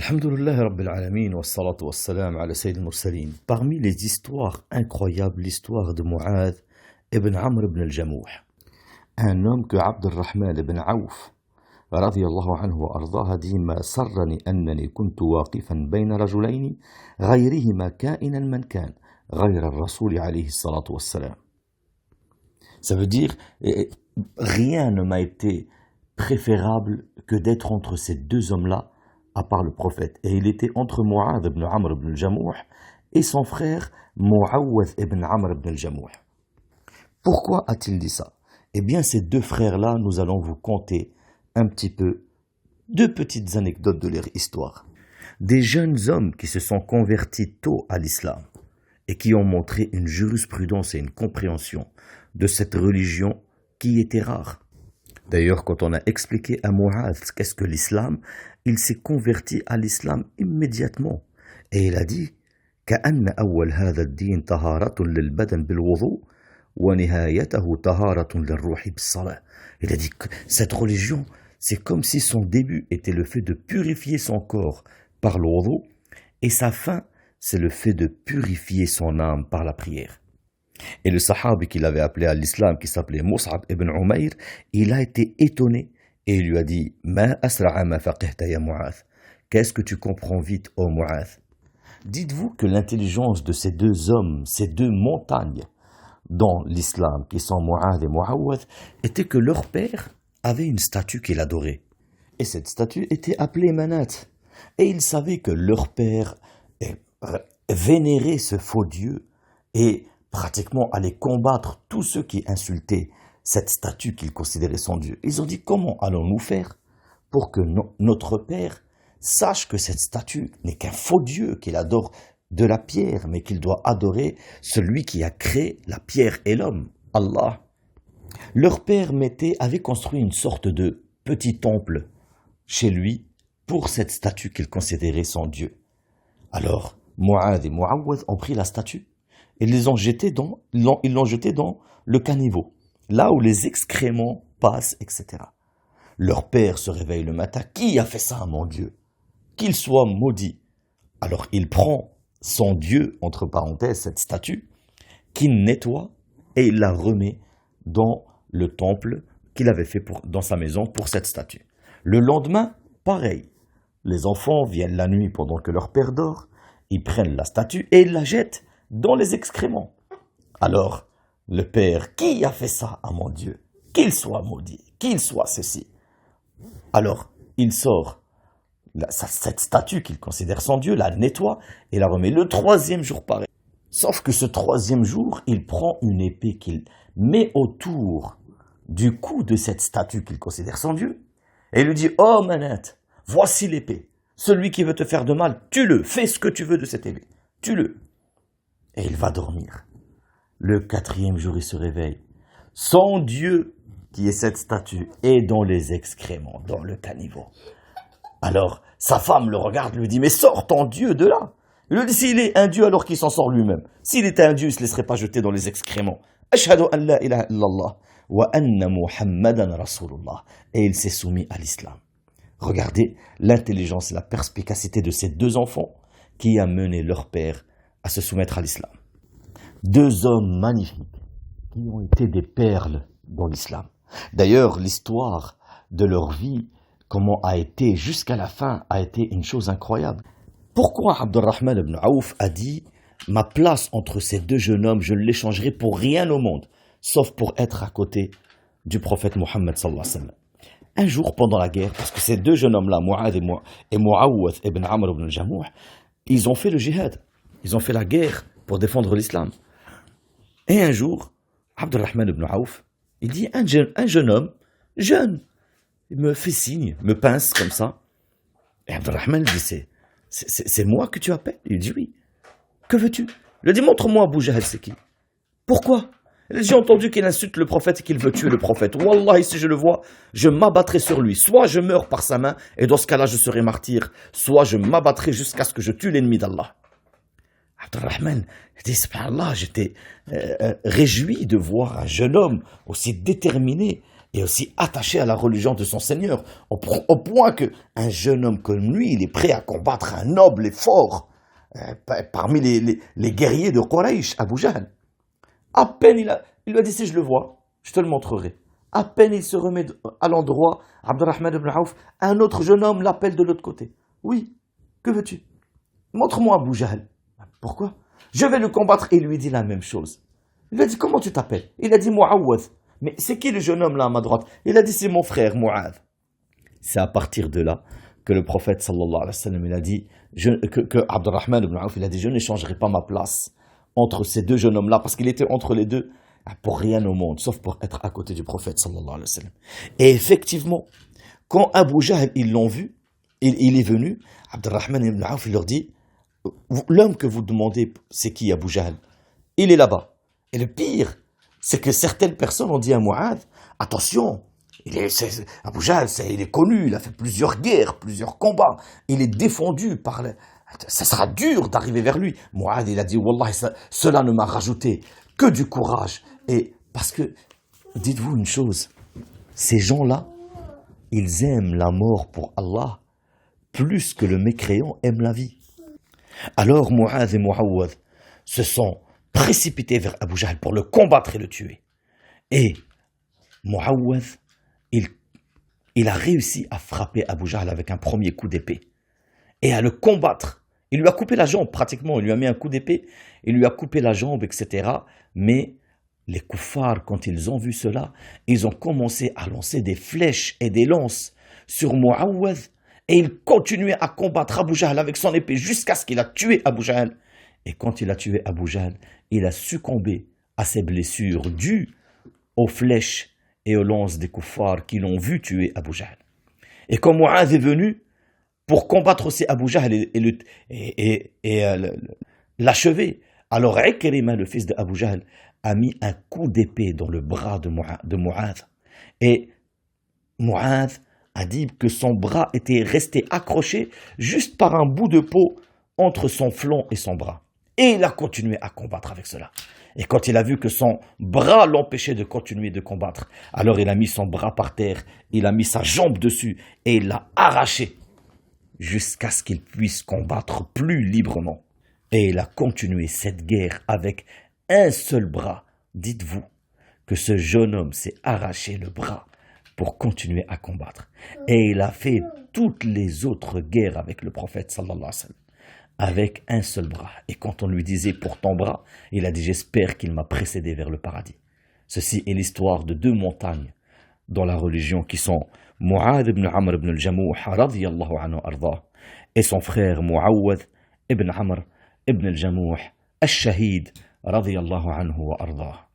Alhamdulillah Rabbil Alamin wa salatu wa salam ala Sayyid al-Mursalin. Parmi les histoires incroyables, l'histoire de Mu'adh ibn Amr ibn al-Jamouh. Un homme que Abdurrahman ibn Auf رضي الله عنه وأرضاه dit ما سرني أنني كنت واقفا بين رجلين غيرهما كائنا من كان غير الرسول عليه الصلاة والسلام. Ça veut dire, rien ne m'a été préférable que d'être entre ces deux hommes-là, à part le prophète. Et il était entre Mu'adh ibn Amr ibn al-Jamouh et son frère Mu'awwadh ibn Amr ibn al-Jamouh. Pourquoi a-t-il dit ça? Eh bien, ces deux frères-là, nous allons vous conter un petit peu deux petites anecdotes de leur histoire. Des jeunes hommes qui se sont convertis tôt à l'islam et qui ont montré une jurisprudence et une compréhension de cette religion qui était rare. D'ailleurs, quand on a expliqué à Mu'adh qu'est-ce que l'islam, il s'est converti à l'islam immédiatement. Et il a dit كأن أول هذا الدين طهارة للبدن بالوضوء ونهايته طهارة للروح بالصلاة. Il a dit que cette religion, c'est comme si son début était le fait de purifier son corps par le wudu et sa fin, c'est le fait de purifier son âme par la prière. Et le sahabi qu'il avait appelé à l'islam, qui s'appelait Mus'ab ibn Umayr, il a été étonné et il lui a dit Ma asra'a ma faqihta ya Mu'adh. Qu'est-ce que tu comprends vite, ô Mu'adh? Dites-vous que l'intelligence de ces deux hommes, ces deux montagnes dans l'islam, qui sont Mu'adh et Mu'awwadh, était que leur père avait une statue qu'il adorait. Et cette statue était appelée Manat. Et ils savaient que leur père vénérait ce faux dieu et pratiquement allait combattre tous ceux qui insultaient cette statue qu'ils considéraient son Dieu. Ils ont dit, comment allons-nous faire pour que notre Père sache que cette statue n'est qu'un faux Dieu, qu'il adore de la pierre, mais qu'il doit adorer celui qui a créé la pierre et l'homme, Allah. Leur père avait construit une sorte de petit temple chez lui pour cette statue qu'il considérait son Dieu. Alors, Mu'adh et Mu'awwadh ont pris la statue et ils l'ont jetée dans le caniveau, là où les excréments passent, etc. Leur père se réveille le matin. Qui a fait ça à mon Dieu? Qu'il soit maudit. Alors il prend son Dieu, entre parenthèses, cette statue, qu'il nettoie et il la remet dans le temple qu'il avait fait dans sa maison pour cette statue. Le lendemain, pareil. Les enfants viennent la nuit pendant que leur père dort, ils prennent la statue et ils la jettent dans les excréments. Alors, le père, qui a fait ça à mon Dieu? Qu'il soit maudit, qu'il soit ceci. Alors, il sort cette statue qu'il considère son Dieu, la nettoie et la remet le troisième jour pareil. Sauf que ce troisième jour, il prend une épée qu'il met autour du cou de cette statue qu'il considère son Dieu et il lui dit « Oh Manat, voici l'épée. Celui qui veut te faire de mal, tue-le, fais ce que tu veux de cette épée, tue-le. » Et il va dormir. Le quatrième jour, il se réveille. Son Dieu, qui est cette statue, est dans les excréments, dans le caniveau. Alors, sa femme le regarde, lui dit, mais sors ton Dieu de là. Il lui dit, s'il est un Dieu, alors qu'il s'en sort lui-même. S'il était un Dieu, il ne se laisserait pas jeter dans les excréments. Ashhadu an la ilaha illallah wa anna Muhammadan Rasulullah. Et il s'est soumis à l'islam. Regardez l'intelligence et la perspicacité de ces deux enfants qui a mené leur père à se soumettre à l'islam. Deux hommes magnifiques qui ont été des perles dans l'islam. D'ailleurs, l'histoire de leur vie, comment a été jusqu'à la fin, a été une chose incroyable. Pourquoi Abdurrahman ibn Auf a dit « Ma place entre ces deux jeunes hommes, je ne l'échangerai pour rien au monde, sauf pour être à côté du prophète Mohammed sallallahu alayhi wa sallam. » Un jour, pendant la guerre, parce que ces deux jeunes hommes-là, Mu'adh et Mu'awwadh ibn Amr ibn al-Jamouh, ils ont fait le jihad. Ils ont fait la guerre pour défendre l'islam. Et un jour, Abdurrahman ibn Auf, il dit, un jeune homme, jeune, il me fait signe, me pince comme ça. Et Abdurrahman dit, c'est moi que tu appelles? Il dit, oui. Que veux-tu? Il lui dit, montre-moi Abu Jahl, c'est qui? Pourquoi? Il dit, j'ai entendu qu'il insulte le prophète et qu'il veut tuer le prophète. Wallah, si je le vois, je m'abattrai sur lui. Soit je meurs par sa main, et dans ce cas-là, je serai martyr, soit je m'abattrai jusqu'à ce que je tue l'ennemi d'Allah. Abdurrahman dit, subhanallah, j'étais réjoui de voir un jeune homme aussi déterminé et aussi attaché à la religion de son Seigneur, au point qu'un jeune homme comme lui, il est prêt à combattre un noble et fort parmi les guerriers de Quraysh, Abu Jahl. À peine il lui a dit, si je le vois, je te le montrerai. À peine il se remet à l'endroit, Abdurrahman ibn Auf, un autre jeune homme l'appelle de l'autre côté. Oui, que veux-tu? Montre-moi Abu Jahl. Pourquoi? Je vais le combattre. Et il lui dit la même chose. Il lui a dit, comment tu t'appelles? Il a dit Mu'awwad. Mais c'est qui le jeune homme là à ma droite? Il a dit, c'est mon frère Mu'adh. C'est à partir de là que le prophète sallallahu alayhi wa sallam, il a dit, que Abdurrahman ibn Auf, il a dit, je n'échangerai pas ma place entre ces deux jeunes hommes-là, parce qu'il était entre les deux, pour rien au monde, sauf pour être à côté du prophète sallallahu alayhi wa sallam. Et effectivement, quand Abu Jahl, ils l'ont vu, il est venu, Abdurrahman ibn Auf, il leur dit, l'homme que vous demandez, c'est qui Abu Jahl? Il est là-bas. Et le pire, c'est que certaines personnes ont dit à Mu'adh, attention, Abu Jahl, il est connu, il a fait plusieurs guerres, plusieurs combats, il est défendu par ça sera dur d'arriver vers lui. Mu'adh, il a dit, Wallah, cela ne m'a rajouté que du courage. Et parce que, dites-vous une chose, ces gens-là, ils aiment la mort pour Allah plus que le mécréant aime la vie. Alors Mu'adh et Mu'awwad se sont précipités vers Abu Jahl pour le combattre et le tuer. Et Mu'awwad, il a réussi à frapper Abu Jahl avec un premier coup d'épée et à le combattre. Il lui a coupé la jambe pratiquement, il lui a mis un coup d'épée, il lui a coupé la jambe, etc. Mais les kuffars, quand ils ont vu cela, ils ont commencé à lancer des flèches et des lances sur Mu'awwad. Et il continuait à combattre Abu Jahl avec son épée jusqu'à ce qu'il a tué Abu Jahl. Et quand il a tué Abu Jahl, il a succombé à ses blessures dues aux flèches et aux lances des kuffars qui l'ont vu tuer Abu Jahl. Et quand Mu'adh est venu pour combattre aussi Abu Jahl et l'achever, alors Ikrima, le fils d'Abu Jahl, a mis un coup d'épée dans le bras de Mu'adh. Et Mu'adh a dit que son bras était resté accroché juste par un bout de peau entre son flanc et son bras. Et il a continué à combattre avec cela. Et quand il a vu que son bras l'empêchait de continuer de combattre, alors il a mis son bras par terre, il a mis sa jambe dessus et il l'a arraché jusqu'à ce qu'il puisse combattre plus librement. Et il a continué cette guerre avec un seul bras. Dites-vous que ce jeune homme s'est arraché le bras pour continuer à combattre. Et il a fait toutes les autres guerres avec le prophète sallallahu alayhi wa sallam, avec un seul bras. Et quand on lui disait pour ton bras, il a dit j'espère qu'il m'a précédé vers le paradis. Ceci est l'histoire de deux montagnes dans la religion qui sont Mu'adh ibn Amr ibn al-Jamuh radiyallahu anhu ardah et son frère Mu'awwad ibn Amr ibn al-Jamuh al-Shahid radiyallahu anhu wa ardah.